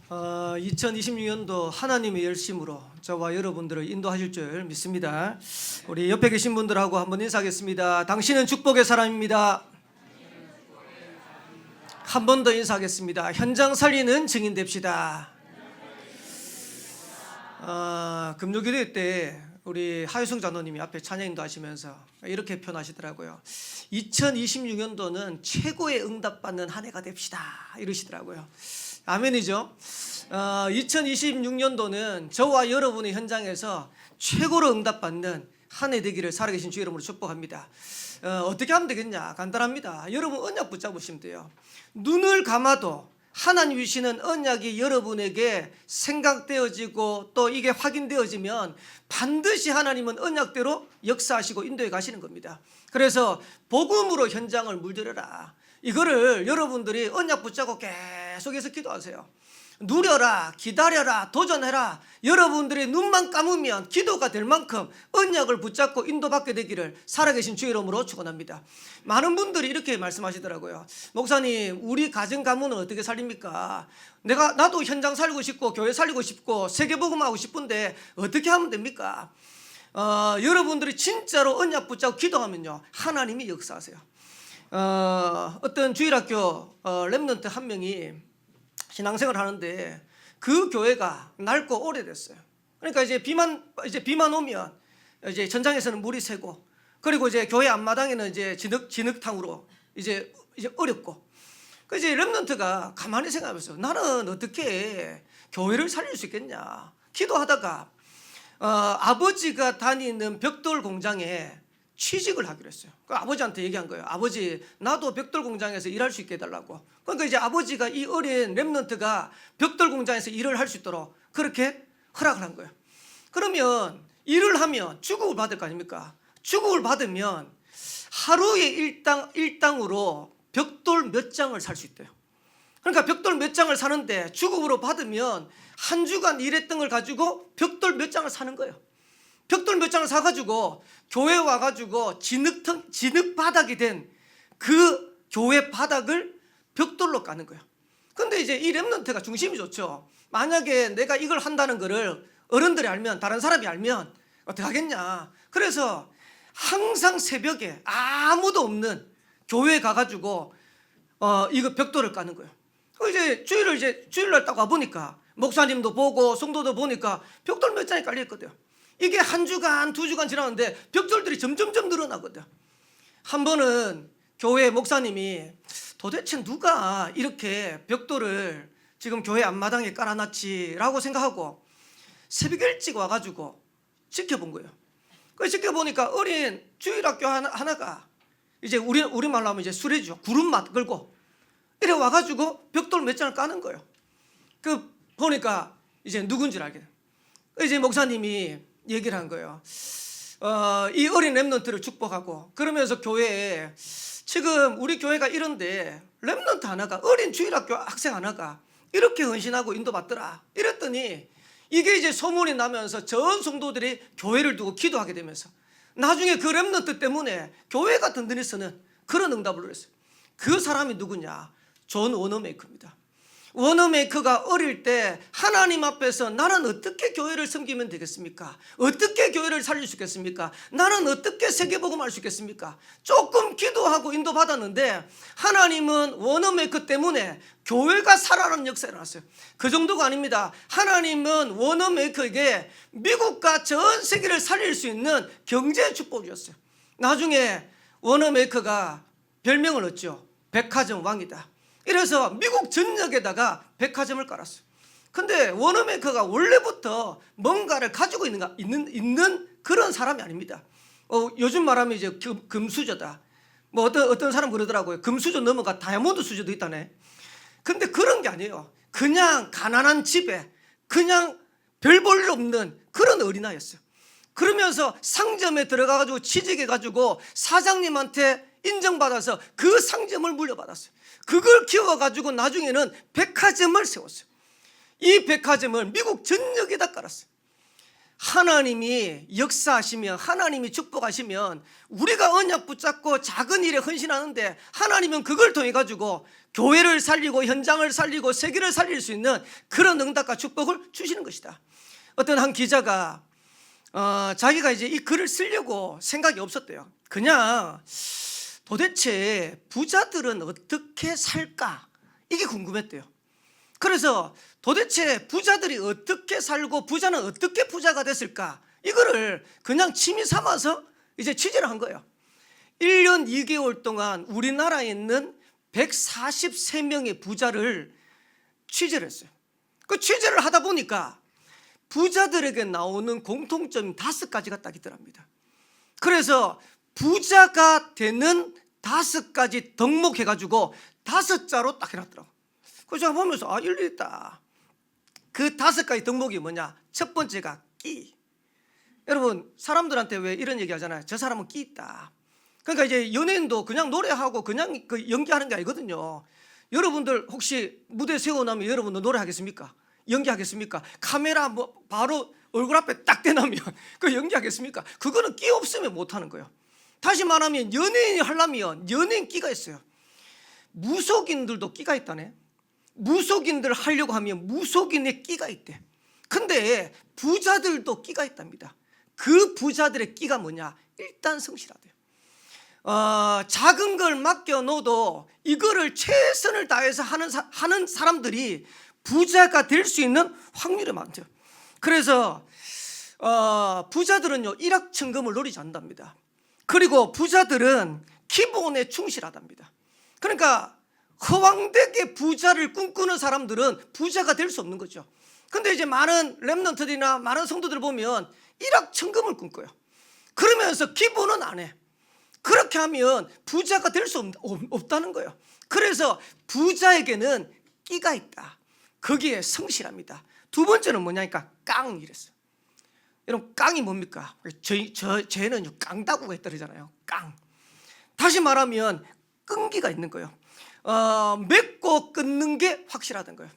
2026년도 하나님의 열심으로 저와 여러분들을 인도하실 줄 믿습니다. 우리 옆에 계신 분들하고 한번 인사하겠습니다. 당신은 축복의 사람입니다. 한 번 더 인사하겠습니다. 현장 살리는 증인 됩시다. 금요기도 때 우리 하유성 장로님이 앞에 찬양도 하시면서 이렇게 표현하시더라고요. 2026년도는 최고의 응답받는 한 해가 됩시다 이러시더라고요. 아멘이죠. 2026년도는 저와 여러분의 현장에서 최고로 응답받는 한 해 되기를 살아계신 주 이름으로 축복합니다. 어떻게 하면 되겠냐? 간단합니다. 여러분 언약 붙잡으시면 돼요. 눈을 감아도 하나님 주시는 언약이 여러분에게 생각되어지고 또 이게 확인되어지면 반드시 하나님은 언약대로 역사하시고 인도해 가시는 겁니다. 그래서 복음으로 현장을 물들여라. 이거를 여러분들이 언약 붙잡고 계속해서 기도하세요. 누려라, 기다려라, 도전해라. 여러분들이 눈만 감으면 기도가 될 만큼 언약을 붙잡고 인도받게 되기를 살아계신 주 이름으로 축원합니다. 많은 분들이 이렇게 말씀하시더라고요. 목사님, 우리 가정 가문은 어떻게 살립니까? 나도 현장 살리고 싶고 교회 살리고 싶고 세계복음하고 싶은데 어떻게 하면 됩니까? 여러분들이 진짜로 언약 붙잡고 기도하면요, 하나님이 역사하세요. 어떤 주일학교 렘넌트 한 명이 신앙생활을 하는데 그 교회가 낡고 오래됐어요. 그러니까 이제 비만 오면 이제 천장에서는 물이 새고, 그리고 이제 교회 앞마당에는 이제 진흙탕으로 이제 어렵고, 그 이제 렘넌트가 가만히 생각하면서 나는 어떻게 교회를 살릴 수 있겠냐 기도하다가 아버지가 다니는 벽돌 공장에 취직을 하기로 했어요. 그 아버지한테 얘기한 거예요. 아버지, 나도 벽돌 공장에서 일할 수 있게 해달라고. 그러니까 이제 아버지가 이 어린 렘넌트가 벽돌 공장에서 일을 할 수 있도록 그렇게 허락을 한 거예요. 그러면 일을 하면 주급을 받을 거 아닙니까? 주급을 받으면 하루에 일당으로 벽돌 몇 장을 살 수 있대요. 그러니까 벽돌 몇 장을 사는데 주급으로 받으면 한 주간 일했던 걸 가지고 벽돌 몇 장을 사는 거예요. 벽돌 몇 장을 사가지고 교회 와가지고 진흙 바닥이 된 그 교회 바닥을 벽돌로 까는 거예요. 근데 이제 이 렘넌트가 중심이 좋죠. 만약에 내가 이걸 한다는 거를 어른들이 알면, 다른 사람이 알면 어떻게 하겠냐. 그래서 항상 새벽에 아무도 없는 교회에 가가지고 이거 벽돌을 까는 거예요. 이제 주일날 딱 와보니까 목사님도 보고 성도도 보니까 벽돌 몇 장이 깔려있거든요. 이게 한 주간, 두 주간 지나는데 벽돌들이 점점점 늘어나거든. 한 번은 교회 목사님이 도대체 누가 이렇게 벽돌을 지금 교회 앞마당에 깔아놨지라고 생각하고 새벽 일찍 와가지고 지켜본 거예요. 그 지켜보니까 어린 주일학교 하나가 이제 우리말로 하면 이제 수레죠. 구름맛 걸고 이래 와가지고 벽돌 몇 장을 까는 거예요. 그 보니까 이제 누군지 알게 돼요. 이제 목사님이 얘기를 한 거예요. 이 어린 렘넌트를 축복하고, 그러면서 교회에 지금 우리 교회가 이런데 렘넌트 하나가, 어린 주일학교 학생 하나가 이렇게 헌신하고 인도받더라 이랬더니 이게 이제 소문이 나면서 전 성도들이 교회를 두고 기도하게 되면서 나중에 그 렘넌트 때문에 교회가 든든히 서는 그런 응답을 했어요. 그 사람이 누구냐? 존 워너메이커입니다. 워너메이커가 어릴 때 하나님 앞에서 나는 어떻게 교회를 섬기면 되겠습니까? 어떻게 교회를 살릴 수 있겠습니까? 나는 어떻게 세계복음 할 수 있겠습니까? 조금 기도하고 인도받았는데 하나님은 워너메이커 때문에 교회가 살아나는 역사가 일어났어요. 그 정도가 아닙니다. 하나님은 워너메이커에게 미국과 전 세계를 살릴 수 있는 경제 축복을 주셨어요. 나중에 워너메이커가 별명을 얻죠. 백화점 왕이다. 이래서 미국 전역에다가 백화점을 깔았어요. 근데 워너메이커가 원래부터 뭔가를 가지고 있는 그런 사람이 아닙니다. 요즘 말하면 이제 금수저다. 뭐 어떤 사람 그러더라고요. 금수저 넘어가 다이아몬드 수저도 있다네. 근데 그런 게 아니에요. 그냥 가난한 집에 그냥 별 볼 일 없는 그런 어린아이였어요. 그러면서 상점에 들어가가지고 취직해가지고 사장님한테 인정받아서 그 상점을 물려받았어요. 그걸 키워가지고 나중에는 백화점을 세웠어요. 이 백화점을 미국 전역에다 깔았어요. 하나님이 역사하시면, 하나님이 축복하시면 우리가 언약 붙잡고 작은 일에 헌신하는데 하나님은 그걸 통해 가지고 교회를 살리고 현장을 살리고 세계를 살릴 수 있는 그런 응답과 축복을 주시는 것이다. 어떤 한 기자가 자기가 이제 이 글을 쓰려고 생각이 없었대요. 그냥 도대체 부자들은 어떻게 살까? 이게 궁금했대요. 그래서 도대체 부자들이 어떻게 살고 부자는 어떻게 부자가 됐을까? 이거를 그냥 취미 삼아서 이제 취재를 한 거예요. 1년 2개월 동안 우리나라에 있는 143명의 부자를 취재를 했어요. 그 취재를 하다 보니까 부자들에게 나오는 공통점이 5가지가 딱 있더랍니다. 그래서 부자가 되는 5가지 덕목해가지고 5자로 딱 해놨더라고요. 그래서 제가 보면서 일리 있다. 그 5가지 덕목이 뭐냐? 첫 번째가 끼. 여러분, 사람들한테 왜 이런 얘기 하잖아요. 저 사람은 끼 있다. 그러니까 이제 연예인도 그냥 노래하고 그냥 그 연기하는 게 아니거든요. 여러분들 혹시 무대 세워놓으면 여러분도 노래하겠습니까? 연기하겠습니까? 카메라 뭐 바로 얼굴 앞에 딱 대놓으면 그 연기하겠습니까? 그거는 끼 없으면 못하는 거예요. 다시 말하면 연예인이 하려면 연예인 끼가 있어요. 무속인들도 끼가 있다네. 무속인들 하려고 하면 무속인의 끼가 있대. 근데 부자들도 끼가 있답니다. 그 부자들의 끼가 뭐냐? 일단 성실하대요. 작은 걸 맡겨놓어도 이거를 최선을 다해서 하는 사람들이 부자가 될 수 있는 확률이 많대요. 그래서 부자들은요 일확천금을 노리지 않답니다. 그리고 부자들은 기본에 충실하답니다. 그러니까 허황되게 부자를 꿈꾸는 사람들은 부자가 될 수 없는 거죠. 근데 이제 많은 렘넌트들이나 많은 성도들 보면 일확천금을 꿈꿔요. 그러면서 기본은 안 해. 그렇게 하면 부자가 될 수 없다는 거예요. 그래서 부자에게는 끼가 있다. 거기에 성실합니다. 두 번째는 뭐냐니까 깡 이랬어요. 여러분 깡이 뭡니까? 쟤는 깡다구가 있다잖아요. 깡. 다시 말하면 끈기가 있는 거예요. 맺고 끊는 게 확실하다는 거예요.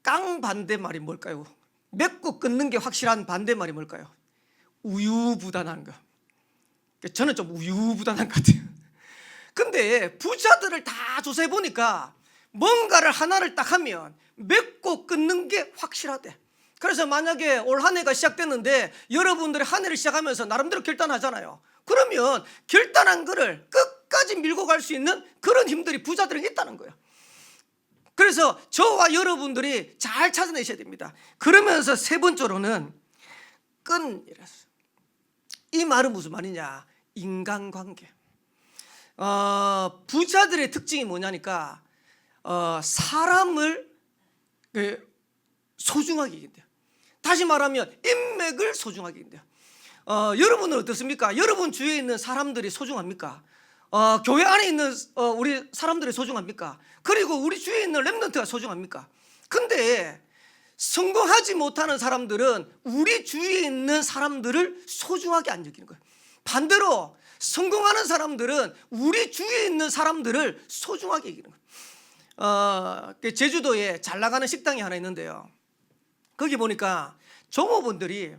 깡 반대말이 뭘까요? 맺고 끊는 게 확실한 반대말이 뭘까요? 우유부단한 거. 저는 좀 우유부단한 것 같아요. 근데 부자들을 다 조사해 보니까 뭔가를 하나를 딱 하면 맺고 끊는 게 확실하대. 그래서 만약에 올 한 해가 시작됐는데 여러분들이 한 해를 시작하면서 나름대로 결단하잖아요. 그러면 결단한 거를 끝까지 밀고 갈 수 있는 그런 힘들이 부자들에게 있다는 거예요. 그래서 저와 여러분들이 잘 찾아내셔야 됩니다. 그러면서 세 번째로는 끈이랬어요. 이 말은 무슨 말이냐? 인간관계. 부자들의 특징이 뭐냐니까 사람을 소중하게 여긴대요. 다시 말하면 인맥을 소중하게 여긴대요. 여러분은 어떻습니까? 여러분 주위에 있는 사람들이 소중합니까? 교회 안에 있는 우리 사람들이 소중합니까? 그리고 우리 주위에 있는 렘넌트가 소중합니까? 근데 성공하지 못하는 사람들은 우리 주위에 있는 사람들을 소중하게 안 여기는 거예요. 반대로 성공하는 사람들은 우리 주위에 있는 사람들을 소중하게 여기는 거예요. 제주도에 잘 나가는 식당이 하나 있는데요. 거기 보니까 종업원들이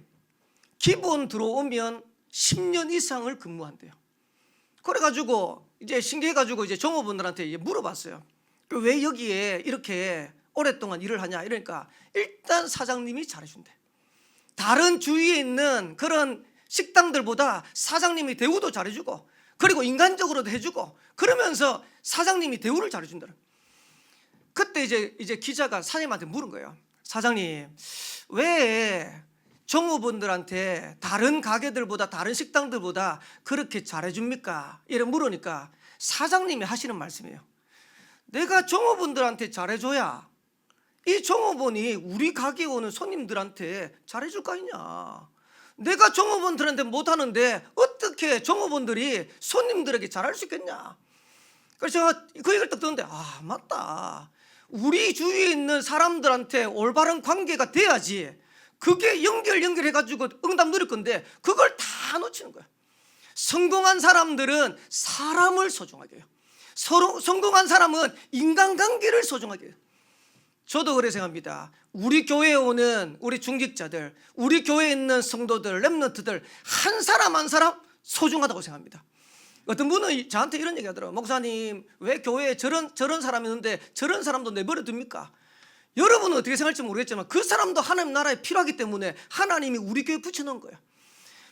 기본 들어오면 10년 이상을 근무한대요. 그래가지고 이제 신기해가지고 이제 종업원들한테 물어봤어요. 왜 여기에 이렇게 오랫동안 일을 하냐? 이러니까 일단 사장님이 잘해준대. 다른 주위에 있는 그런 식당들보다 사장님이 대우도 잘해주고 그리고 인간적으로도 해주고 그러면서 사장님이 대우를 잘해준다. 그때 이제 기자가 사장님한테 물은 거예요. 사장님, 왜 종업원들한테 다른 가게들보다 다른 식당들보다 그렇게 잘해줍니까? 이렇게 물으니까 사장님이 하시는 말씀이에요. 내가 종업원들한테 잘해줘야 이 종업원이 우리 가게에 오는 손님들한테 잘해줄 거 아니냐. 내가 종업원들한테 못하는데 어떻게 종업원들이 손님들에게 잘할 수 있겠냐. 그래서 제가 그 얘기를 딱 듣는데 맞다. 우리 주위에 있는 사람들한테 올바른 관계가 돼야지 그게 연결해가지고 응답 누릴 건데 그걸 다 놓치는 거야. 성공한 사람들은 사람을 소중하게 해요. 성공한 사람은 인간관계를 소중하게 해요. 저도 그래 생각합니다. 우리 교회에 오는 우리 중직자들, 우리 교회에 있는 성도들, 렘넌트들 한 사람 한 사람 소중하다고 생각합니다. 어떤 분은 저한테 이런 얘기 하더라고요. 목사님, 왜 교회에 저런 사람이 있는데 저런 사람도 내버려 둡니까? 여러분은 어떻게 생각할지 모르겠지만 그 사람도 하나님 나라에 필요하기 때문에 하나님이 우리 교회에 붙여놓은 거예요.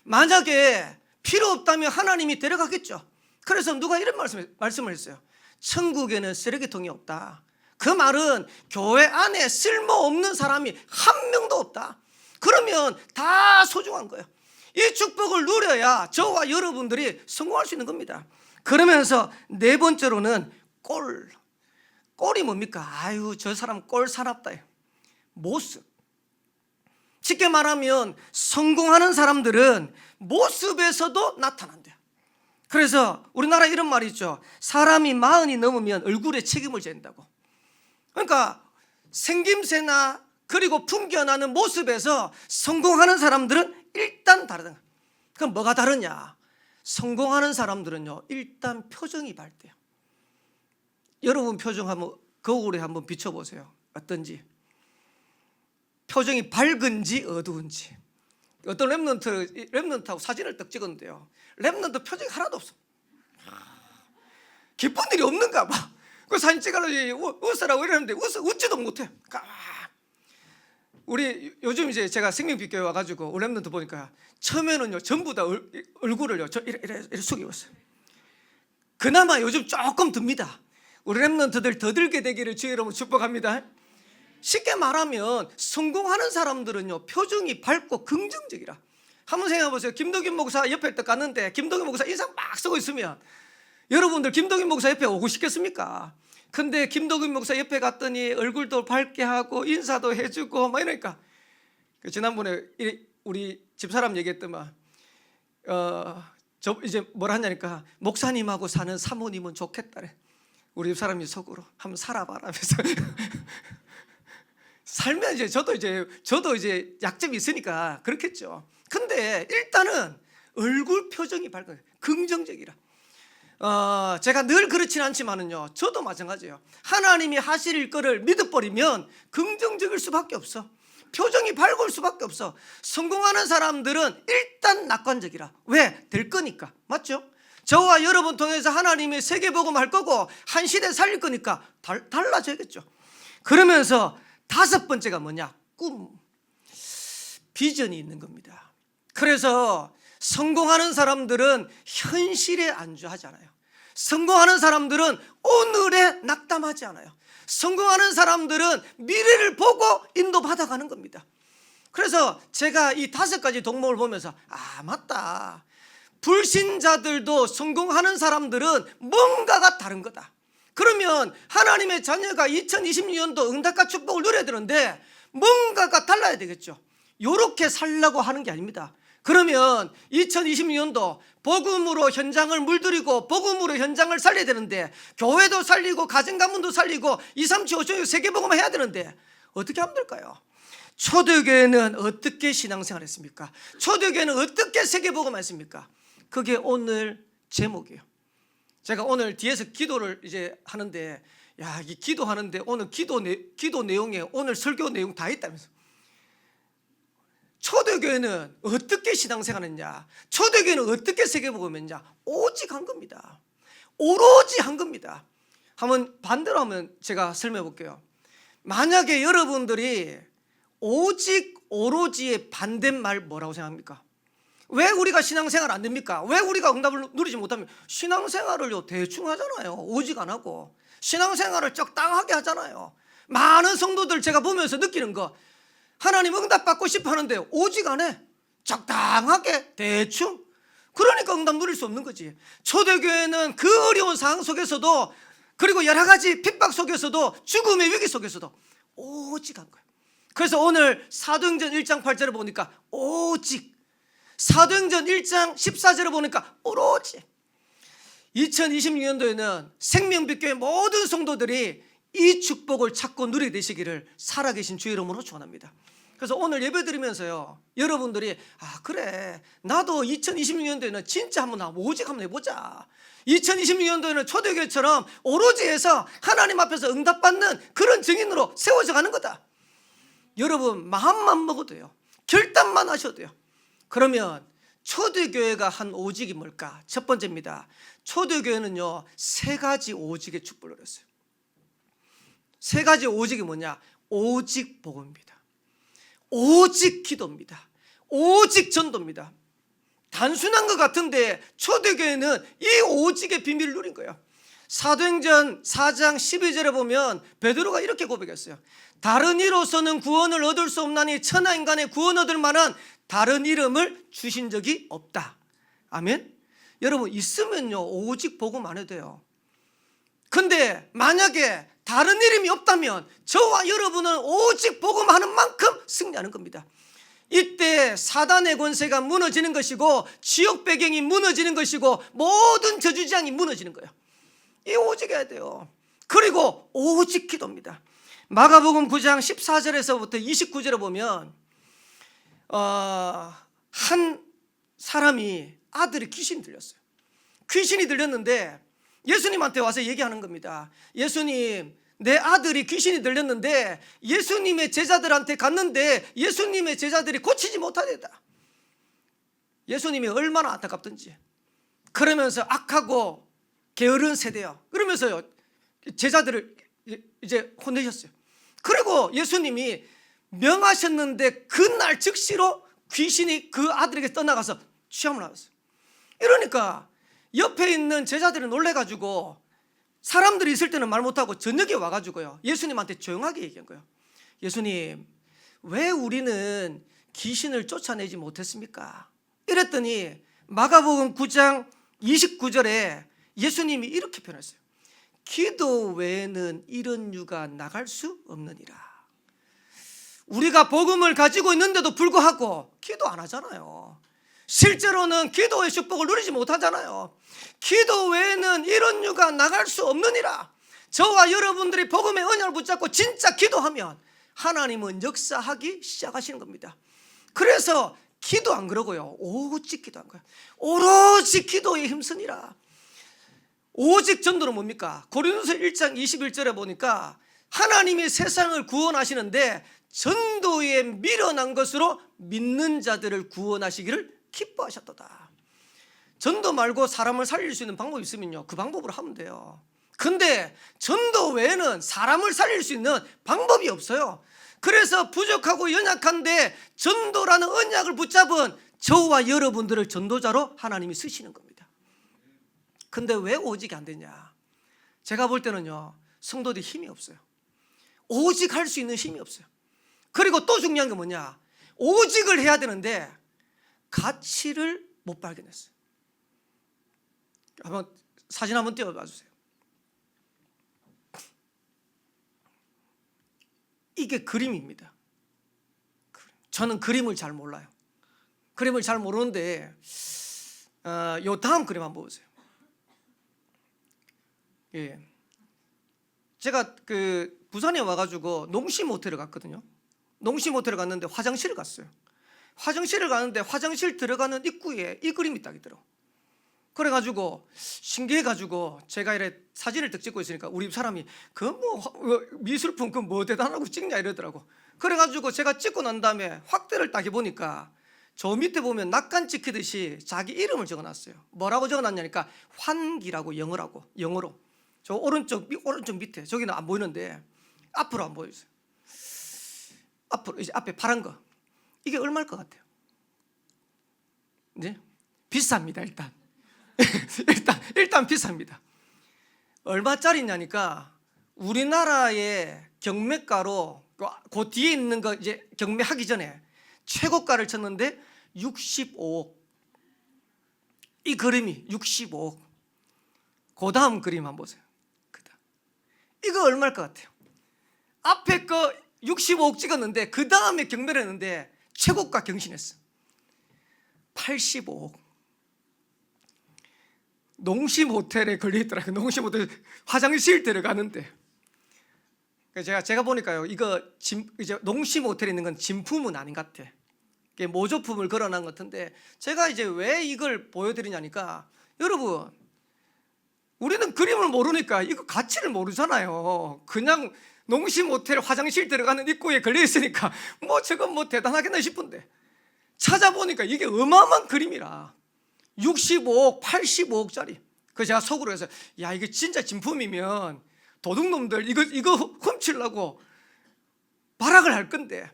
만약에 필요 없다면 하나님이 데려가겠죠. 그래서 누가 이런 말씀을 했어요. 천국에는 쓰레기통이 없다. 그 말은 교회 안에 쓸모없는 사람이 한 명도 없다. 그러면 다 소중한 거예요. 이 축복을 누려야 저와 여러분들이 성공할 수 있는 겁니다. 그러면서 네 번째로는 꼴이 뭡니까? 아유, 저 사람 꼴 사납다. 모습. 쉽게 말하면 성공하는 사람들은 모습에서도 나타난대요. 그래서 우리나라에 이런 말이 있죠. 사람이 40이 넘으면 얼굴에 책임을 진다고. 그러니까 생김새나 그리고 풍겨나는 모습에서 성공하는 사람들은 일단 다르다. 그럼 뭐가 다르냐? 성공하는 사람들은요, 일단 표정이 밝대요. 여러분 표정 한번 거울에 한번 비춰보세요. 어떤지. 표정이 밝은지 어두운지. 어떤 렘넌트하고 사진을 딱 찍었는데요. 렘넌트 표정이 하나도 없어. 기쁜 일이 없는가 봐. 그 사진 찍으려고 웃으라고 이러는데 웃지도 못해. 우리 요즘 이제 제가 생명빛교회 와가지고 우리 렘넌트 보니까 처음에는요 전부 다 얼굴을요 이래 숙이고 있어요. 그나마 요즘 조금 듭니다. 우리 렘넌트들 더 들게 되기를 주의 이름으로 축복합니다. 쉽게 말하면 성공하는 사람들은요 표정이 밝고 긍정적이라. 한번 생각해 보세요. 김덕인 목사 옆에 딱 갔는데 김덕인 목사 인상 막 쓰고 있으면 여러분들 김덕인 목사 옆에 오고 싶겠습니까? 근데 김덕인 목사 옆에 갔더니 얼굴도 밝게 하고 인사도 해주고 막 이러니까 지난번에 우리 집사람 얘기했더만 저 이제 뭐라 하냐니까 목사님하고 사는 사모님은 좋겠다래. 우리 집사람이 속으로 한번 살아봐라 하면서 살면 이제 저도 이제 약점이 있으니까 그렇겠죠. 근데 일단은 얼굴 표정이 밝아요. 긍정적이라. 제가 늘 그렇진 않지만은요, 저도 마찬가지예요. 하나님이 하실 거를 믿어버리면 긍정적일 수밖에 없어. 표정이 밝을 수밖에 없어. 성공하는 사람들은 일단 낙관적이라. 왜? 될 거니까. 맞죠? 저와 여러분 통해서 하나님이 세계복음 할 거고 한 시대 살릴 거니까 달라져야겠죠. 그러면서 다섯 번째가 뭐냐? 꿈. 비전이 있는 겁니다. 그래서 성공하는 사람들은 현실에 안주하지 않아요. 성공하는 사람들은 오늘에 낙담하지 않아요. 성공하는 사람들은 미래를 보고 인도받아가는 겁니다. 그래서 제가 이 다섯 가지 덕목을 보면서 맞다. 불신자들도 성공하는 사람들은 뭔가가 다른 거다. 그러면 하나님의 자녀가 2026년도 응답과 축복을 누려야 되는데 뭔가가 달라야 되겠죠. 이렇게 살려고 하는 게 아닙니다. 그러면 2026년도 복음으로 현장을 물들이고 복음으로 현장을 살려야 되는데 교회도 살리고 가정가문도 살리고 2, 3, 7, 5, 6 세계복음을 해야 되는데 어떻게 하면 될까요? 초대교회는 어떻게 신앙생활 했습니까? 초대교회는 어떻게 세계복음을 했습니까? 그게 오늘 제목이에요. 제가 오늘 뒤에서 기도를 이제 하는데 이 기도하는데 오늘 기도 내용에 오늘 설교 내용 다 있다면서. 초대교회는 어떻게 신앙생활했냐? 초대교회는 어떻게 세계복음했냐? 오직 한 겁니다. 오로지 한 겁니다. 한번 반대로 하면 제가 설명해 볼게요. 만약에 여러분들이 오직 오로지의 반대말 뭐라고 생각합니까? 왜 우리가 신앙생활 안 됩니까? 왜 우리가 응답을 누리지 못하면? 신앙생활을요 대충 하잖아요. 오직 안 하고 신앙생활을 적당하게 하잖아요. 많은 성도들 제가 보면서 느끼는 거, 하나님 응답받고 싶어 하는데 오직 안 해. 적당하게 대충. 그러니까 응답 누릴 수 없는 거지. 초대교회는 그 어려운 상황 속에서도 그리고 여러 가지 핍박 속에서도 죽음의 위기 속에서도 오직 한 거예요. 그래서 오늘 사도행전 1장 8절을 보니까 오직, 사도행전 1장 14절을 보니까 오로지. 2026년도에는 생명빛교회 모든 성도들이 이 축복을 찾고 누리게 되시기를 살아계신 주의 이름으로 축원합니다. 그래서 오늘 예배 드리면서요, 여러분들이 그래, 나도 2026년도에는 진짜 오직 한번 해보자. 2026년도에는 초대교회처럼 오로지 해서 하나님 앞에서 응답받는 그런 증인으로 세워져 가는 거다. 여러분 마음만 먹어도 돼요. 결단만 하셔도 돼요. 그러면 초대교회가 한 오직이 뭘까? 첫 번째입니다. 초대교회는요, 세 가지 오직의 축복을 얻었어요. 세 가지 오직이 뭐냐? 오직 복음입니다. 오직 기도입니다. 오직 전도입니다. 단순한 것 같은데 초대교회는 이 오직의 비밀을 누린 거예요. 사도행전 4장 12절에 보면 베드로가 이렇게 고백했어요. 다른 이로서는 구원을 얻을 수 없나니 천하 인간의 구원 얻을 만한 다른 이름을 주신 적이 없다. 아멘. 여러분 있으면요 오직 복음 안 해도 돼요. 근데 만약에 다른 이름이 없다면 저와 여러분은 오직 복음하는 만큼 승리하는 겁니다. 이때 사단의 권세가 무너지는 것이고 지옥 배경이 무너지는 것이고 모든 저주장이 무너지는 거예요. 이 오직 해야 돼요. 그리고 오직 기도입니다. 마가복음 9장 14절에서부터 29절에 보면 한 사람이 아들이 귀신이 들렸어요. 귀신이 들렸는데 예수님한테 와서 얘기하는 겁니다. 예수님, 내 아들이 귀신이 들렸는데 예수님의 제자들한테 갔는데 예수님의 제자들이 고치지 못하겠다. 예수님이 얼마나 안타깝던지. 그러면서 악하고 게으른 세대요. 그러면서요 제자들을 이제 혼내셨어요. 그리고 예수님이 명하셨는데 그날 즉시로 귀신이 그 아들에게 떠나가서 취함을 하셨어요. 이러니까 옆에 있는 제자들이 놀래가지고 사람들이 있을 때는 말 못하고 저녁에 와가지고요 예수님한테 조용하게 얘기한 거예요. 예수님, 왜 우리는 귀신을 쫓아내지 못했습니까? 이랬더니 마가복음 9장 29절에 예수님이 이렇게 표현했어요. 기도 외에는 이런 유가 나갈 수 없느니라. 우리가 복음을 가지고 있는데도 불구하고 기도 안 하잖아요. 실제로는 기도의 축복을 누리지 못하잖아요. 기도 외에는 이런 유가 나갈 수 없느니라. 저와 여러분들이 복음의 언약을 붙잡고 진짜 기도하면 하나님은 역사하기 시작하시는 겁니다. 그래서 기도 안 그러고요 오직 기도한 거예요. 오로지 기도에 힘쓰니라. 오직 전도는 뭡니까? 고린도서 1장 21절에 보니까 하나님이 세상을 구원하시는데 전도에 미련한 것으로 믿는 자들을 구원하시기를 기뻐하셨도다. 전도 말고 사람을 살릴 수 있는 방법이 있으면요 그 방법으로 하면 돼요. 근데 전도 외에는 사람을 살릴 수 있는 방법이 없어요. 그래서 부족하고 연약한데 전도라는 언약을 붙잡은 저와 여러분들을 전도자로 하나님이 쓰시는 겁니다. 근데 왜 오직이 안 되냐? 제가 볼 때는요 성도들이 힘이 없어요. 오직 할 수 있는 힘이 없어요. 그리고 또 중요한 게 뭐냐? 오직을 해야 되는데 가치를 못 발견했어요. 한번 사진 한번 띄워봐 주세요. 이게 그림입니다. 저는 그림을 잘 몰라요. 그림을 잘 모르는데 요 다음 그림 한번 보세요. 예. 제가 그 부산에 와가지고 농심 호텔을 갔거든요. 농심 호텔을 갔는데 화장실을 갔어요. 화장실을 가는데 화장실 들어가는 입구에 이 그림이 딱 있더라고. 그래가지고 신기해가지고 제가 이래 사진을 딱 찍고 있으니까 우리 사람이 그 뭐 미술품 그 뭐 대단하고 찍냐 이러더라고. 그래가지고 제가 찍고 난 다음에 확대를 딱 해보니까 저 밑에 보면 낙관 찍히듯이 자기 이름을 적어놨어요. 뭐라고 적어놨냐니까 환기라고 영어로 저 오른쪽 밑에 저기는 안 보이는데 앞으로 안 보여요. 앞으로 이제 앞에 파란 거 이게 얼마일 것 같아요? 네? 비쌉니다. 일단 비쌉니다. 얼마짜리냐니까 우리나라의 경매가로 그 뒤에 있는 거 이제 경매하기 전에 최고가를 쳤는데 65억. 이 그림이 65억. 그 다음 그림 한번 보세요. 이거 얼마일 것 같아요? 앞에 거 65억 찍었는데 그 다음에 경매를 했는데 최고가 경신했어. 85억. 농심 호텔에 걸려있더라고요. 농심 호텔 화장실 들어가는데 제가 보니까요, 이거 이제 농심 호텔에 있는 건 진품은 아닌 것 같아. 이게 모조품을 걸어놓은 것 같은데, 제가 이제 왜 이걸 보여드리냐니까, 여러분, 우리는 그림을 모르니까 이거 가치를 모르잖아요. 그냥 농심 호텔 화장실 들어가는 입구에 걸려 있으니까 뭐 저건 뭐 대단하겠나 싶은데, 찾아보니까 이게 어마어마한 그림이라 65억, 85억짜리. 그 제가 속으로 해서, 야, 이게 진짜 진품이면 도둑놈들 이거 훔치려고 발악을 할 건데,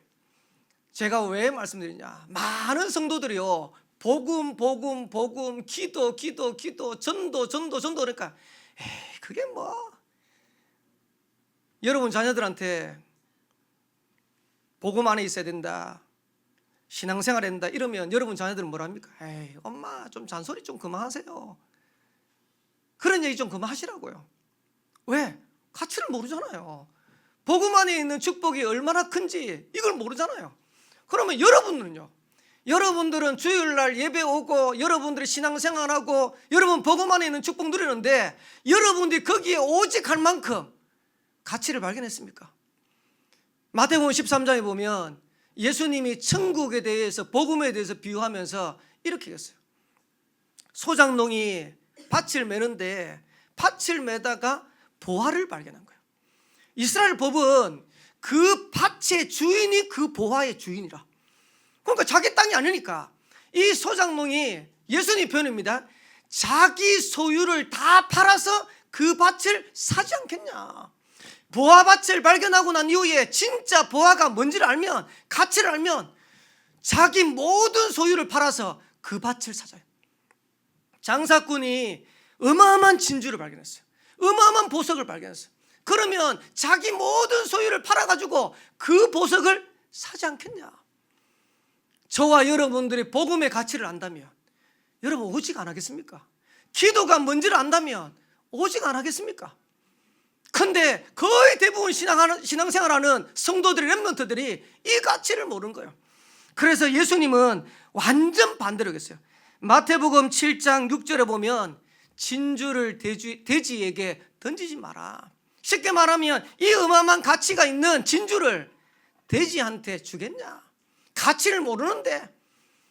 제가 왜 말씀드리냐, 많은 성도들이요, 복음, 기도, 전도 그러니까 에이, 그게 뭐, 여러분 자녀들한테 복음 안에 있어야 된다, 신앙생활 해야 된다 이러면 여러분 자녀들은 뭐랍니까? 에이, 엄마 좀 잔소리 좀 그만하세요. 그런 얘기 좀 그만하시라고요. 왜? 가치를 모르잖아요. 복음 안에 있는 축복이 얼마나 큰지 이걸 모르잖아요. 그러면 여러분은요, 여러분들은 주일날 예배 오고 여러분들이 신앙생활하고 여러분 복음 안에 있는 축복 누리는데, 여러분들이 거기에 오직 할 만큼 가치를 발견했습니까? 마태복음 13장에 보면 예수님이 천국에 대해서, 복음에 대해서 비유하면서 이렇게 했어요. 소장농이 밭을 매는데 밭을 매다가 보화를 발견한 거예요. 이스라엘 법은 그 밭의 주인이 그 보화의 주인이라. 그러니까 자기 땅이 아니니까 이 소장농이, 예수님 표현입니다, 자기 소유를 다 팔아서 그 밭을 사지 않겠냐. 보화밭을 발견하고 난 이후에 진짜 보화가 뭔지를 알면, 가치를 알면 자기 모든 소유를 팔아서 그 밭을 사자요. 장사꾼이 어마어마한 진주를 발견했어요. 어마어마한 보석을 발견했어요. 그러면 자기 모든 소유를 팔아가지고 그 보석을 사지 않겠냐. 저와 여러분들이 복음의 가치를 안다면 여러분 오직 안 하겠습니까? 기도가 뭔지를 안다면 오직 안 하겠습니까? 근데 거의 대부분 신앙생활하는 성도들의 렘넌트들이 이 가치를 모르는 거예요. 그래서 예수님은 완전 반대로 했어요. 마태복음 7장 6절에 보면 진주를 돼지에게 던지지 마라. 쉽게 말하면 이 어마어마한 가치가 있는 진주를 돼지한테 주겠냐. 가치를 모르는데,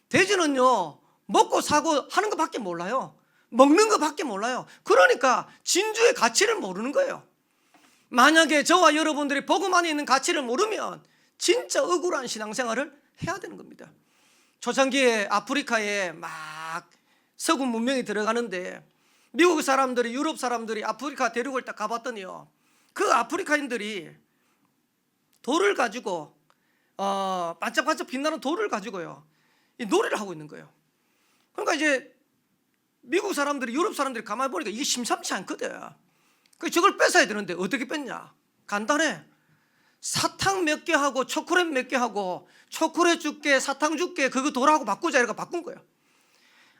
돼지는요 먹고 사고 하는 것밖에 몰라요. 먹는 것밖에 몰라요. 그러니까 진주의 가치를 모르는 거예요. 만약에 저와 여러분들이 복음 안에 있는 가치를 모르면 진짜 억울한 신앙생활을 해야 되는 겁니다. 초창기에 아프리카에 막 서구 문명이 들어가는데, 미국 사람들이, 유럽 사람들이 아프리카 대륙을 딱 가봤더니요, 그 아프리카인들이 돌을 가지고 반짝반짝 빛나는 돌을 가지고요 이 놀이를 하고 있는 거예요. 그러니까 이제 미국 사람들이, 유럽 사람들이 가만히 보니까 이게 심상치 않거든. 저걸 뺏어야 되는데 어떻게 뺐냐? 간단해. 사탕 몇 개 하고 초콜릿 몇 개 하고, 초콜릿 줄게, 사탕 줄게, 그거 돌하고 바꾸자 이렇게 바꾼 거예요.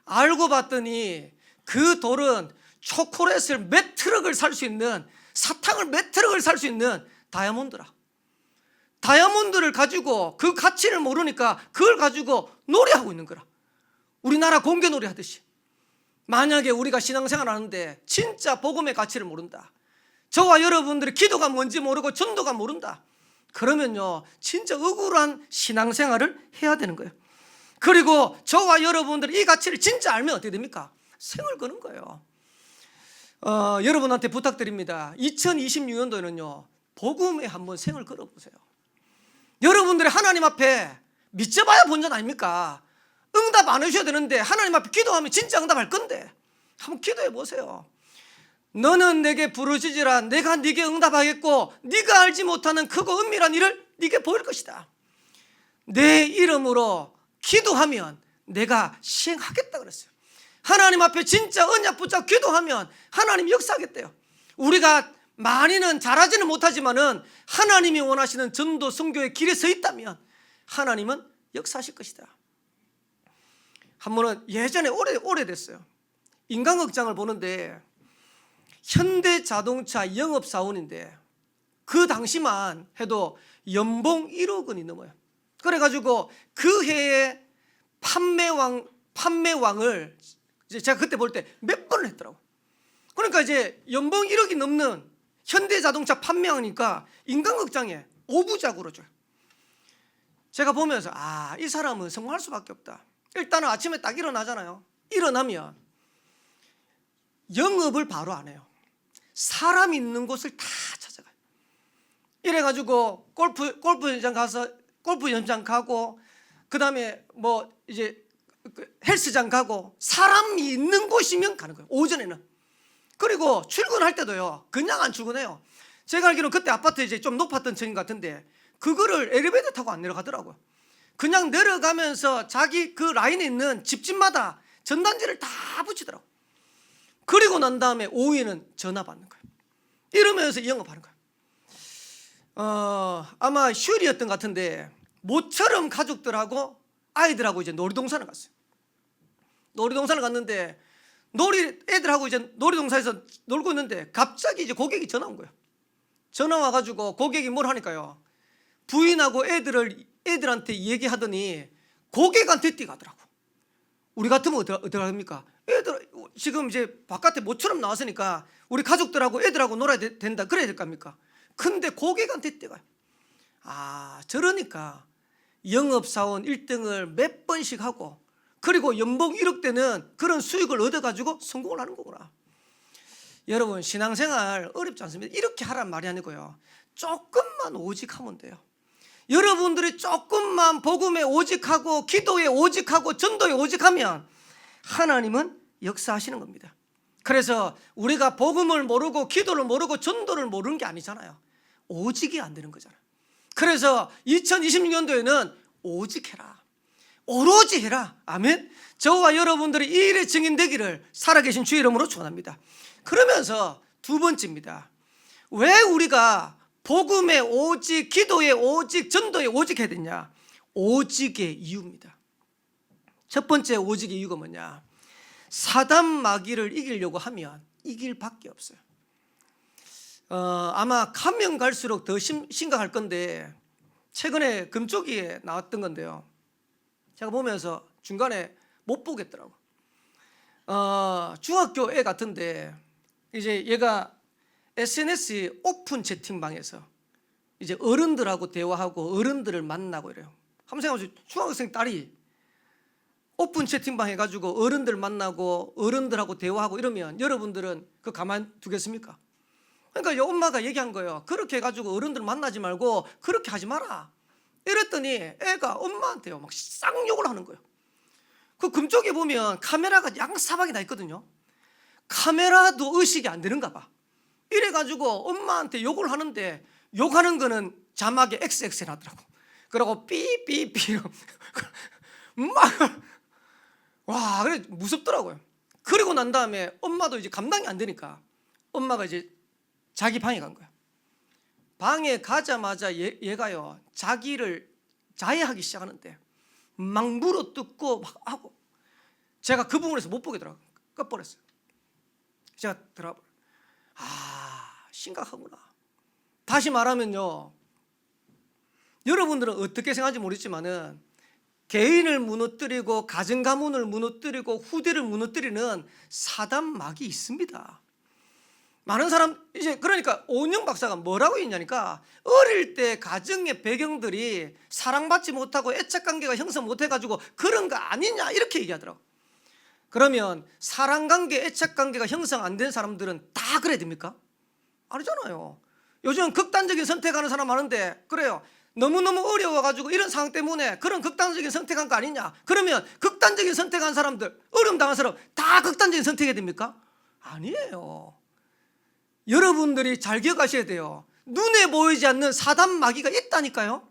알고 봤더니 그 돌은 초콜릿을 몇 트럭을 살 수 있는, 사탕을 몇 트럭을 살 수 있는 다이아몬드라. 다이아몬드를 가지고 그 가치를 모르니까 그걸 가지고 놀이하고 있는 거라. 우리나라 공개놀이 하듯이. 만약에 우리가 신앙생활 하는데 진짜 복음의 가치를 모른다, 저와 여러분들이 기도가 뭔지 모르고 전도가 모른다, 그러면요 진짜 억울한 신앙생활을 해야 되는 거예요. 그리고 저와 여러분들이 이 가치를 진짜 알면 어떻게 됩니까? 생을 거는 거예요. 여러분한테 부탁드립니다. 2026년도에는요 복음에 한번 생을 걸어보세요. 여러분들이 하나님 앞에 믿져봐야 본전 아닙니까? 응답 안 해주셔야 되는데 하나님 앞에 기도하면 진짜 응답할 건데 한번 기도해 보세요. 너는 내게 부르짖으라, 내가 네게 응답하겠고 네가 알지 못하는 크고 은밀한 일을 네게 보일 것이다. 내 이름으로 기도하면 내가 시행하겠다 그랬어요. 하나님 앞에 진짜 언약 붙잡고 기도하면 하나님 역사하겠대요. 우리가 많이는 잘하지는 못하지만은 하나님이 원하시는 전도 선교의 길에 서 있다면 하나님은 역사하실 것이다. 한 번은 예전에 오래됐어요. 인간극장을 보는데 현대자동차 영업사원인데 그 당시만 해도 연봉 1억 원이 넘어요. 그래가지고 그 해에 판매왕을 이제 제가 그때 볼 때 몇 번을 했더라고. 그러니까 이제 연봉 1억이 넘는 현대자동차 판매하니까 인간극장에 5부작으로 줘요. 제가 보면서 이 사람은 성공할 수밖에 없다. 일단은 아침에 딱 일어나잖아요. 일어나면 영업을 바로 안 해요. 사람 있는 곳을 다 찾아가요. 이래가지고 골프 연장 가고 그다음에 뭐 이제 헬스장 가고 사람이 있는 곳이면 가는 거예요. 오전에는. 그리고 출근할 때도요. 그냥 안 출근해요. 제가 알기로는 그때 아파트 이제 좀 높았던 층인 것 같은데 그거를 엘리베이터 타고 안 내려가더라고요. 그냥 내려가면서 자기 그 라인에 있는 집집마다 전단지를 다 붙이더라고요. 그리고 난 다음에 오후에는 전화 받는 거예요. 이러면서 영업하는 거예요. 아마 휴일이었던 것 같은데 모처럼 가족들하고 아이들하고 이제 놀이동산을 갔어요. 놀이동산을 갔는데 애들하고 이제 놀이동산에서 놀고 있는데 갑자기 이제 고객이 전화 온 거예요. 전화 와가지고 고객이 뭘 하니까요. 부인하고 애들한테 얘기하더니 고객한테 뛰가더라고. 우리 같으면 어떻게 합니까? 애들 지금 이제 바깥에 모처럼 나왔으니까 우리 가족들하고 애들하고 놀아야 된다 그래야 될 겁니까? 근데 고객한테 뛰가요. 저러니까 영업사원 1등을 몇 번씩 하고 그리고 연봉 1억 되는 그런 수익을 얻어가지고 성공을 하는 거구나. 여러분 신앙생활 어렵지 않습니다. 이렇게 하란 말이 아니고요. 조금만 오직하면 돼요. 여러분들이 조금만 복음에 오직하고 기도에 오직하고 전도에 오직하면 하나님은 역사하시는 겁니다. 그래서 우리가 복음을 모르고 기도를 모르고 전도를 모르는 게 아니잖아요. 오직이 안 되는 거잖아요. 그래서 2026년도에는 오직해라. 오로지 해라. 아멘. 저와 여러분들이 이 일의 증인 되기를 살아계신 주의 이름으로 축원합니다. 그러면서 두 번째입니다. 왜 우리가 복음에 오직, 기도에 오직, 전도에 오직 해야 되냐? 오직의 이유입니다. 첫 번째 오직의 이유가 뭐냐? 사단 마귀를 이기려고 하면 이길 밖에 없어요. 아마 가면 갈수록 더 심각할 건데 최근에 금쪽이에 나왔던 건데요. 제가 보면서 중간에 못 보겠더라고. 중학교 애 같은데 이제 얘가 SNS 오픈 채팅방에서 이제 어른들하고 대화하고 어른들을 만나고 이래요. 한번 생각해보세요. 중학생 딸이 오픈 채팅방 해가지고 어른들 만나고 어른들하고 대화하고 이러면 여러분들은 그거 가만 두겠습니까? 그러니까 엄마가 얘기한 거예요. 그렇게 해가지고 어른들 만나지 말고 그렇게 하지 마라. 이랬더니 애가 엄마한테요 막 쌍욕을 하는 거예요. 그 금쪽에 보면 카메라가 양사방에 다 있거든요. 카메라도 의식이 안 되는가 봐. 이래가지고 엄마한테 욕을 하는데 욕하는 거는 자막에 XX 해놨더라고. 그러고 삐삐삐 막 와, 그래 무섭더라고요. 그리고 난 다음에 엄마도 이제 감당이 안 되니까 엄마가 이제 자기 방에 간 거야. 방에 가자마자 얘가요 자기를 자해하기 시작하는데 막 물어뜯고 막 하고 제가 그 부분에서 못 보겠더라고요. 꺼버렸어요. 제가 들어봐. 심각하구나. 다시 말하면요, 여러분들은 어떻게 생각하는지 모르겠지만은 개인을 무너뜨리고 가정 가문을 무너뜨리고 후대를 무너뜨리는 사단 마귀 있습니다. 많은 사람 이제 그러니까 오은영 박사가 뭐라고 했냐니까 어릴 때 가정의 배경들이 사랑받지 못하고 애착관계가 형성 못해가지고 그런 거 아니냐 이렇게 얘기하더라고. 그러면 사랑관계 애착관계가 형성 안 된 사람들은 다 그래야 됩니까? 아니잖아요. 요즘 극단적인 선택하는 사람 많은데 그래요. 너무너무 어려워가지고 이런 상황 때문에 그런 극단적인 선택한 거 아니냐? 그러면 극단적인 선택한 사람들, 어려움 당한 사람 다 극단적인 선택해야 됩니까? 아니에요. 여러분들이 잘 기억하셔야 돼요. 눈에 보이지 않는 사단 마귀가 있다니까요.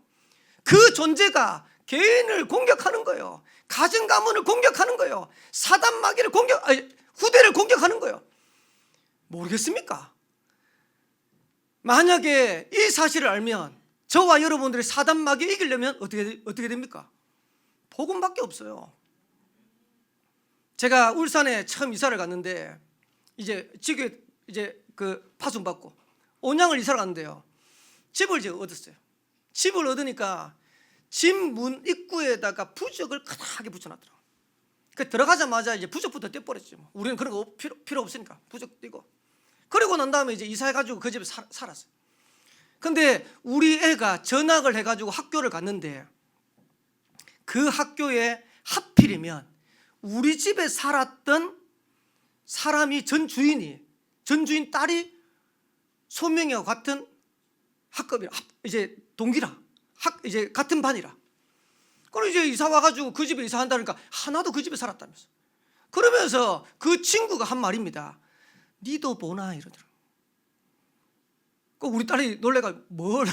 그 존재가 개인을 공격하는 거예요. 가정 가문을 공격하는 거예요. 사단 마귀를 후대를 공격하는 거예요. 모르겠습니까? 만약에 이 사실을 알면 저와 여러분들이 사단 마귀 이기려면 어떻게 됩니까? 복음밖에 없어요. 제가 울산에 처음 이사를 갔는데 이제 지구에 이제 그 파손 받고 온양을 이사를 갔는데요. 집을 이제 얻었어요. 집을 얻으니까 집 문 입구에다가 부적을 크게 붙여놨더라고요. 그 들어가자마자 이제 부적부터 떼버렸죠. 우리는 그런 거 필요 없으니까 부적 떼고. 그리고 난 다음에 이제 이사해가지고 그 집에 살았어요. 근데 우리 애가 전학을 해가지고 학교를 갔는데 그 학교에 하필이면 우리 집에 살았던 사람이 전 주인 딸이 소명이와 같은 학급이라, 이제 동기라, 이제 같은 반이라. 그럼 이제 이사 와가지고 그 집에 이사한다니까 하나도 그 집에 살았다면서. 그러면서 그 친구가 한 말입니다. 니도 보나 이러더라고. 우리 딸이 놀래가 뭘?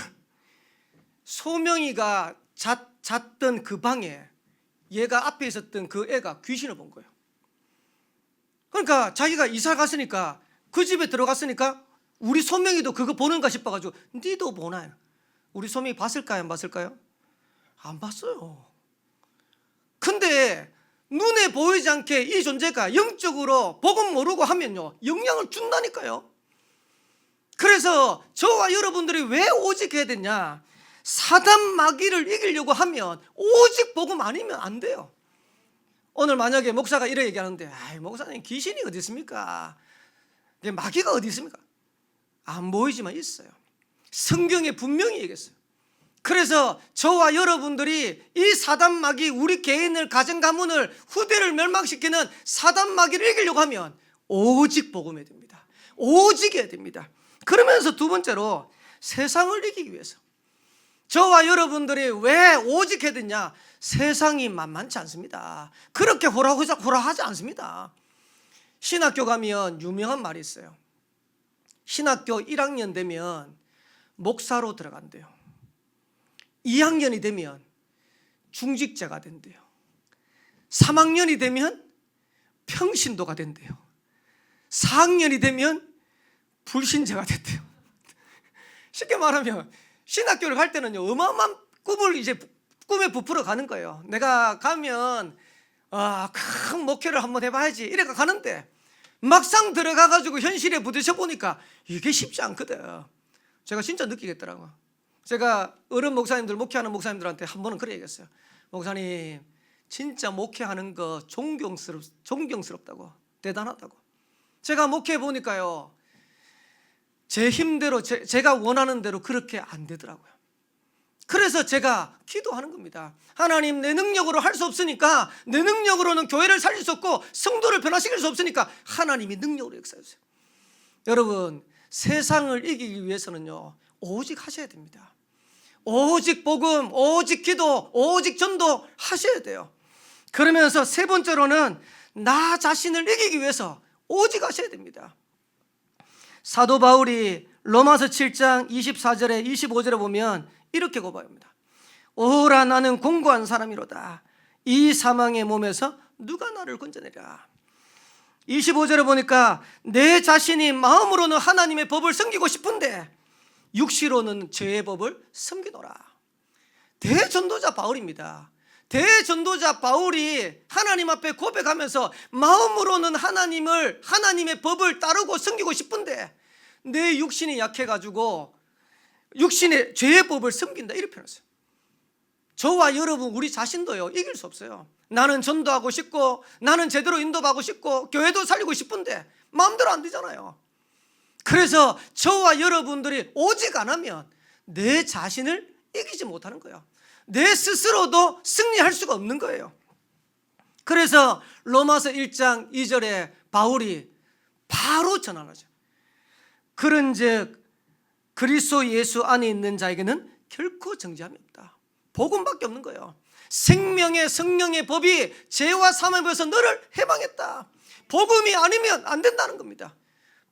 소명이가 잤던 그 방에 얘가 앞에 있었던 그 애가 귀신을 본 거예요. 그러니까 자기가 이사 갔으니까 그 집에 들어갔으니까 우리 소명이도 그거 보는가 싶어가지고 니도 보나? 우리 소명이 봤을까요? 안 봤을까요? 안 봤어요. 근데 눈에 보이지 않게 이 존재가 영적으로 복음 모르고 하면요 영향을 준다니까요. 그래서 저와 여러분들이 왜 오직 해야 되냐? 사단 마귀를 이기려고 하면 오직 복음 아니면 안 돼요. 오늘 만약에 목사가 이래 얘기하는데 아이 목사님 귀신이 어디 있습니까? 마귀가 어디 있습니까? 안 보이지만 있어요. 성경에 분명히 얘기했어요. 그래서 저와 여러분들이 이 사단 마귀, 우리 개인을, 가정 가문을, 후대를 멸망시키는 사단 마귀를 이기려고 하면 오직 복음해야 됩니다. 오직 해야 됩니다. 그러면서 두 번째로 세상을 이기기 위해서 저와 여러분들이 왜 오직 해야 되냐? 세상이 만만치 않습니다. 그렇게 호락호락하지 않습니다. 신학교 가면 유명한 말이 있어요. 신학교 1학년 되면 목사로 들어간대요. 2학년이 되면 중직자가 된대요. 3학년이 되면 평신도가 된대요. 4학년이 되면 불신자가 됐대요. 쉽게 말하면 신학교를 갈 때는요 어마어마한 꿈을 이제 꿈에 부풀어 가는 거예요. 내가 가면 큰 목회를 한번 해봐야지 이래가 가는데 막상 들어가가지고 현실에 부딪혀 보니까 이게 쉽지 않거든. 제가 진짜 느끼겠더라고요. 제가 어른 목사님들, 목회하는 목사님들한테 한 번은 그래 얘기했어요. 목사님 진짜 목회하는 거 존경스럽다고, 대단하다고. 제가 목회해 보니까요 제 힘대로 제가 원하는 대로 그렇게 안 되더라고요. 그래서 제가 기도하는 겁니다. 하나님, 내 능력으로 할 수 없으니까, 내 능력으로는 교회를 살릴 수 없고 성도를 변화시킬 수 없으니까 하나님이 능력으로 역사해 주세요. 여러분, 세상을 이기기 위해서는요 오직 하셔야 됩니다. 오직 복음, 오직 기도, 오직 전도 하셔야 돼요. 그러면서 세 번째로는 나 자신을 이기기 위해서 오직 하셔야 됩니다. 사도 바울이 로마서 7장 24절에 25절에 보면 이렇게 고백합니다. 오라 나는 공고한 사람이로다. 이 사망의 몸에서 누가 나를 건져내랴. 25절에 보니까 내 자신이 마음으로는 하나님의 법을 섬기고 싶은데 육시로는 죄의 법을 섬기노라. 대전도자 바울입니다. 대전도자 바울이 하나님 앞에 고백하면서 마음으로는 하나님의 법을 따르고 섬기고 싶은데 내 육신이 약해가지고 육신의 죄의 법을 섬긴다 이렇게 표현했어요. 저와 여러분 우리 자신도요 이길 수 없어요. 나는 전도하고 싶고 나는 제대로 인도하고 싶고 교회도 살리고 싶은데 마음대로 안 되잖아요. 그래서 저와 여러분들이 오직 안 하면 내 자신을 이기지 못하는 거예요. 내 스스로도 승리할 수가 없는 거예요. 그래서 로마서 1장 2절에 바울이 바로 전환하죠. 그런즉 그리스도 예수 안에 있는 자에게는 결코 정죄함이 없다. 복음밖에 없는 거예요. 생명의 성령의 법이 죄와 사망의 법에서 너를 해방했다. 복음이 아니면 안 된다는 겁니다.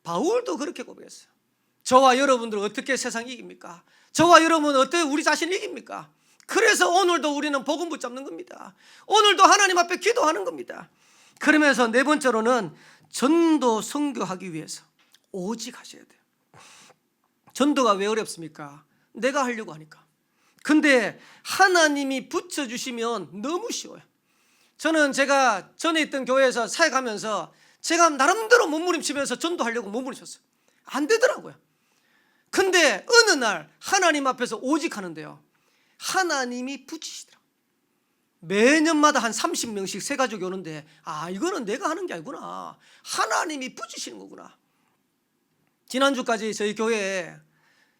바울도 그렇게 고백했어요. 저와 여러분들 어떻게 세상 이깁니까? 저와 여러분은 어떻게 우리 자신을 이깁니까? 그래서 오늘도 우리는 복음 붙잡는 겁니다. 오늘도 하나님 앞에 기도하는 겁니다. 그러면서 네 번째로는 전도 선교하기 위해서 오직 하셔야 돼요. 전도가 왜 어렵습니까? 내가 하려고 하니까. 근데 하나님이 붙여주시면 너무 쉬워요. 저는 제가 전에 있던 교회에서 사역하면서 제가 나름대로 몸부림치면서 전도하려고 몸부림쳤어요. 안 되더라고요. 근데 어느 날 하나님 앞에서 오직 하는데요 하나님이 붙이시더라고요. 매년마다 한 30명씩 새 가족이 오는데 이거는 내가 하는 게 아니구나. 하나님이 붙이시는 거구나. 지난주까지 저희 교회에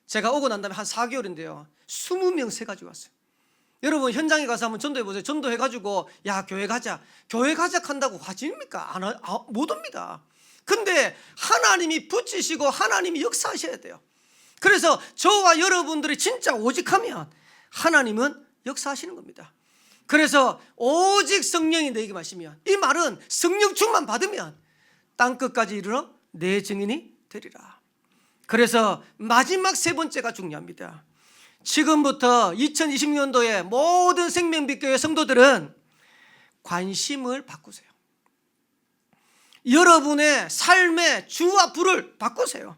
제가 오고 난 다음에 한 4개월인데요 20명 세 가지고 왔어요. 여러분 현장에 가서 한번 전도해 보세요. 전도해가지고 야 교회 가자 한다고 화집입니까? 못 옵니다. 근데 하나님이 붙이시고 하나님이 역사하셔야 돼요. 그래서 저와 여러분들이 진짜 오직하면 하나님은 역사하시는 겁니다. 그래서 오직 성령이 너에게 마시면, 이 말은 성령 충만 받으면 땅끝까지 이르러 내 증인이 되리라. 그래서 마지막 세 번째가 중요합니다. 지금부터 2020년도에 모든 생명빛교회 성도들은 관심을 바꾸세요. 여러분의 삶의 주와 부를 바꾸세요.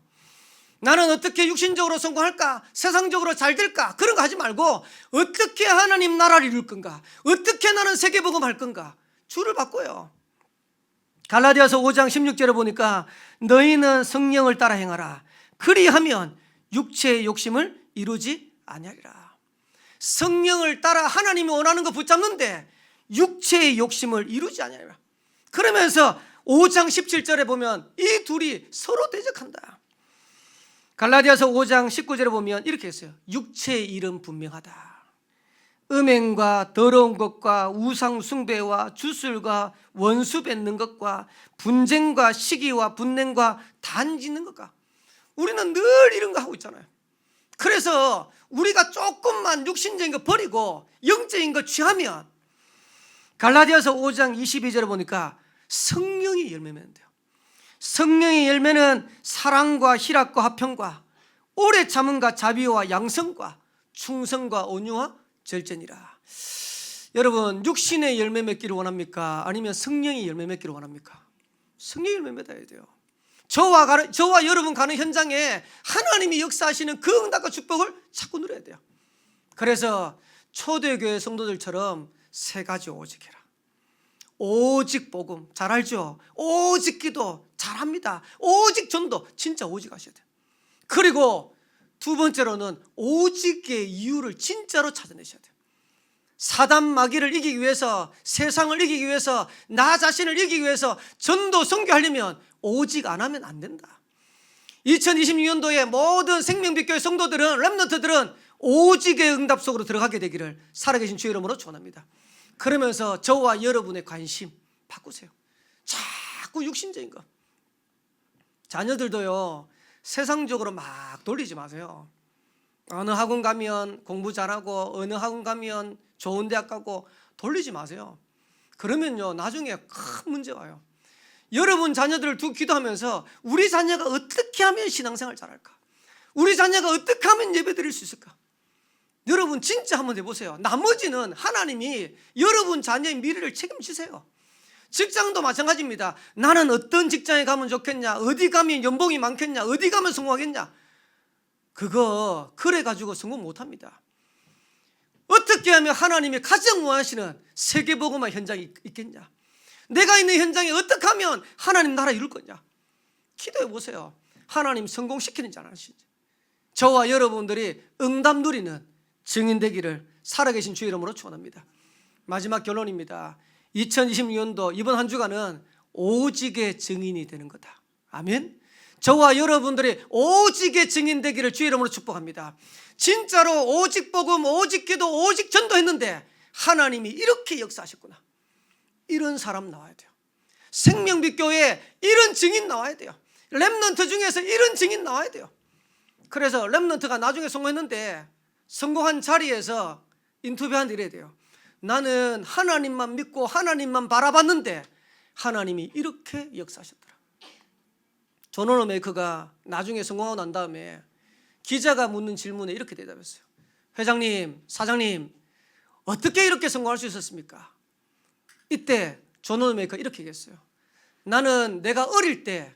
나는 어떻게 육신적으로 성공할까? 세상적으로 잘 될까? 그런 거 하지 말고 어떻게 하나님 나라를 이룰 건가? 어떻게 나는 세계복음할 건가? 주를 바꿔요. 갈라디아서 5장 16절에 보니까 너희는 성령을 따라 행하라. 그리하면 육체의 욕심을 이루지 아니하리라. 성령을 따라 하나님이 원하는 거 붙잡는데 육체의 욕심을 이루지 아니하리라. 그러면서 5장 17절에 보면 이 둘이 서로 대적한다. 갈라디아서 5장 19절에 보면 이렇게 했어요. 육체의 일은 분명하다. 음행과 더러운 것과 우상 숭배와 주술과 원수 뱉는 것과 분쟁과 시기와 분냉과 단짓는 것과, 우리는 늘 이런 거 하고 있잖아요. 그래서 우리가 조금만 육신적인 거 버리고 영적인 거 취하면, 갈라디아서 5장 22절에 보니까 성령의 열매면 돼요. 성령의 열매는 사랑과 희락과 화평과 오래 참음과 자비와 양성과 충성과 온유와 절제니라. 여러분 육신의 열매 맺기를 원합니까? 아니면 성령의 열매 맺기를 원합니까? 성령의 열매 맺어야 돼요. 저와 여러분 가는 현장에 하나님이 역사하시는 그 응답과 축복을 자꾸 누려야 돼요. 그래서 초대교회 성도들처럼 세 가지 오직해라. 오직 복음 잘 알죠? 오직 기도 잘합니다. 오직 전도 진짜 오직 하셔야 돼요. 그리고 두 번째로는 오직의 이유를 진짜로 찾아내셔야 돼요. 사단 마귀를 이기기 위해서, 세상을 이기기 위해서, 나 자신을 이기기 위해서 전도 선교하려면 오직 안 하면 안 된다. 2026년도에 모든 생명빛교회 성도들은, 렘넌트들은 오직의 응답 속으로 들어가게 되기를 살아계신 주의 이름으로 축원합니다. 그러면서 저와 여러분의 관심 바꾸세요. 자꾸 육신적인 거. 자녀들도요 세상적으로 막 돌리지 마세요. 어느 학원 가면 공부 잘하고 어느 학원 가면 좋은 대학 가고 돌리지 마세요. 그러면요 나중에 큰 문제 와요. 여러분 자녀들을 두고 기도하면서 우리 자녀가 어떻게 하면 신앙생활 잘할까? 우리 자녀가 어떻게 하면 예배 드릴 수 있을까? 여러분 진짜 한번 해보세요. 나머지는 하나님이 여러분 자녀의 미래를 책임지세요. 직장도 마찬가지입니다. 나는 어떤 직장에 가면 좋겠냐, 어디 가면 연봉이 많겠냐, 어디 가면 성공하겠냐, 그거 그래가지고 성공 못합니다. 어떻게 하면 하나님이 가장 원하시는 세계복음화 현장이 있겠냐, 내가 있는 현장에 어떻게 하면 하나님 나라 이룰 거냐, 기도해 보세요. 하나님 성공시키는지 안 하시는지. 저와 여러분들이 응답 누리는 증인 되기를 살아계신 주의 이름으로 축원합니다. 마지막 결론입니다. 2026년도 이번 한 주간은 오직의 증인이 되는 거다. 아멘. 저와 여러분들이 오직의 증인 되기를 주의 이름으로 축복합니다. 진짜로 오직 복음, 오직 기도, 오직 전도했는데 하나님이 이렇게 역사하셨구나. 이런 사람 나와야 돼요. 생명빛 교회에 이런 증인 나와야 돼요. 렘넌트 중에서 이런 증인 나와야 돼요. 그래서 렘넌트가 나중에 성공했는데 성공한 자리에서 인터뷰하는데 이래야 돼요. 나는 하나님만 믿고 하나님만 바라봤는데 하나님이 이렇게 역사하셨더라. 존 워너메이커가 나중에 성공하고 난 다음에 기자가 묻는 질문에 이렇게 대답했어요. 회장님, 사장님, 어떻게 이렇게 성공할 수 있었습니까? 이때 존 워너메이커가 이렇게 얘기했어요. 나는 내가 어릴 때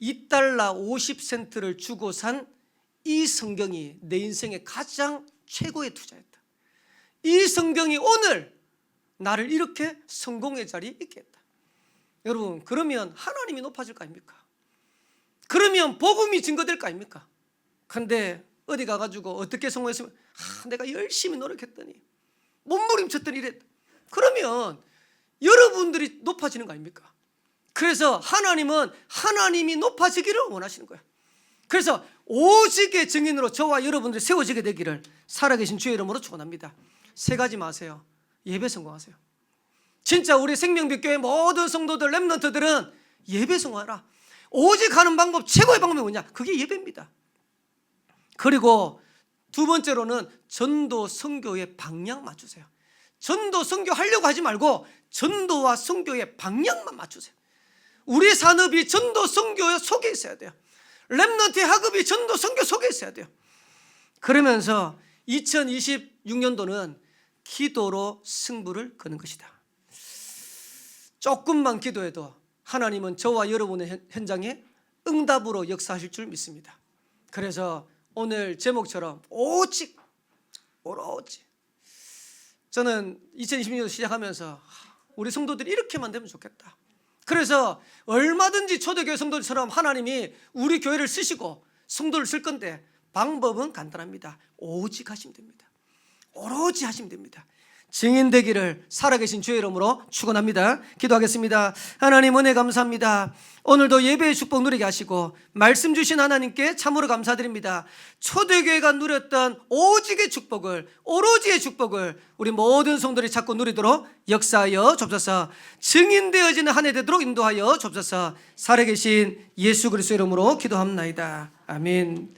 $2 50센트를 주고 산 이 성경이 내 인생의 가장 최고의 투자였다. 이 성경이 오늘 나를 이렇게 성공의 자리에 있게 했다. 여러분, 그러면 하나님이 높아질 거 아닙니까? 그러면 복음이 증거될 거 아닙니까? 근데 어디 가가지고 어떻게 성공했으면 내가 열심히 노력했더니 몸부림쳤더니 이랬다. 그러면 여러분들이 높아지는 거 아닙니까? 그래서 하나님은 하나님이 높아지기를 원하시는 거야. 그래서 오직의 증인으로 저와 여러분들이 세워지게 되기를 살아계신 주의 이름으로 축원합니다. 세 가지 마세요. 예배 성공하세요. 진짜 우리 생명빛교회 모든 성도들, 렘넌트들은 예배 성공하라. 오직 하는 방법, 최고의 방법이 뭐냐? 그게 예배입니다. 그리고 두 번째로는 전도 선교의 방향 맞추세요. 전도 선교 하려고 하지 말고 전도와 선교의 방향만 맞추세요. 우리 산업이 전도 선교 속에 있어야 돼요. 렘넌트 학업이 전도 선교 속에 있어야 돼요. 그러면서 2026년도는 기도로 승부를 거는 것이다. 조금만 기도해도 하나님은 저와 여러분의 현장에 응답으로 역사하실 줄 믿습니다. 그래서 오늘 제목처럼 오직 저는 2026년 시작하면서 우리 성도들이 이렇게만 되면 좋겠다. 그래서 얼마든지 초대교회 성도들처럼 하나님이 우리 교회를 쓰시고 성도를 쓸 건데 방법은 간단합니다. 오직 하시면 됩니다. 오로지 하시면 됩니다. 증인 되기를 살아계신 주의 이름으로 축원합니다. 기도하겠습니다. 하나님 은혜 감사합니다. 오늘도 예배의 축복 누리게 하시고 말씀 주신 하나님께 참으로 감사드립니다. 초대교회가 누렸던 오직의 축복을, 오로지의 축복을 우리 모든 성도들이 찾고 누리도록 역사하여 줍소서. 증인되어지는 한 해 되도록 인도하여 줍소서. 살아계신 예수 그리스도 이름으로 기도합나이다. 아멘.